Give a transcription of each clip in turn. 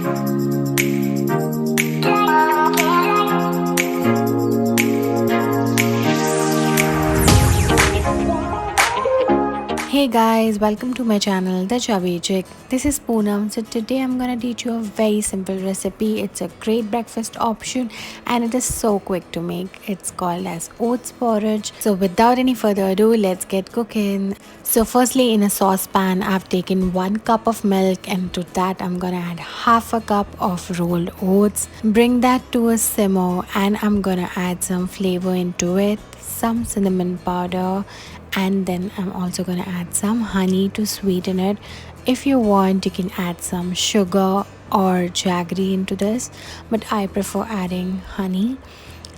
Hey guys, welcome to my channel, The Chubby Chick. This is Poonam. So today I'm gonna teach you a very simple recipe. It's a great breakfast option and it is so quick to make. It's called as oats porridge. So without any further ado, let's get cooking. So firstly, in a saucepan, I've taken 1 cup of milk, and to that I'm gonna add half a cup of rolled oats. Bring that to a simmer, and I'm gonna add some flavor into it, some cinnamon powder, and then I'm also gonna add some honey to sweeten it. If you want, you can add some sugar or jaggery into this, but I prefer adding honey.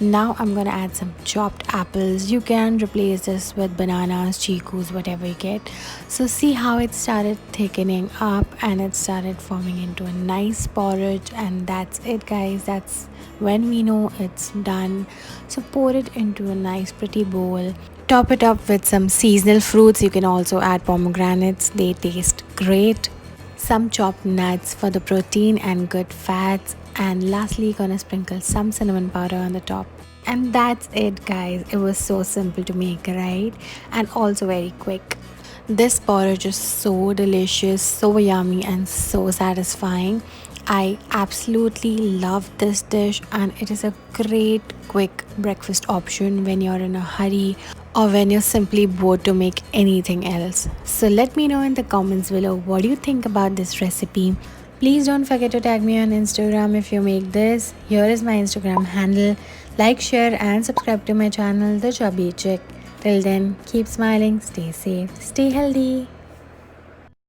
Now I'm gonna add some chopped apples. You can replace this with bananas, chikus, whatever you get. So see how it started thickening up and it started forming into a nice porridge, and that's it guys. That's when we know it's done. So pour it into a nice pretty bowl. Top it up with some seasonal fruits. You can also add pomegranates, they taste great. Some chopped nuts for the protein and good fats. And lastly, gonna sprinkle some cinnamon powder on the top. And that's it, guys. It was so simple to make, right? And also very quick. This porridge is so delicious, so yummy, and so satisfying. I absolutely love this dish, and it is a great quick breakfast option when you're in a hurry or when you're simply bored to make anything else. So let me know in the comments below what do you think about this recipe. Please don't forget to tag me on Instagram if you make this. Here is my Instagram handle. Like, share, and subscribe to my channel, The Chubby Chick. Till then, keep smiling, stay safe, stay healthy.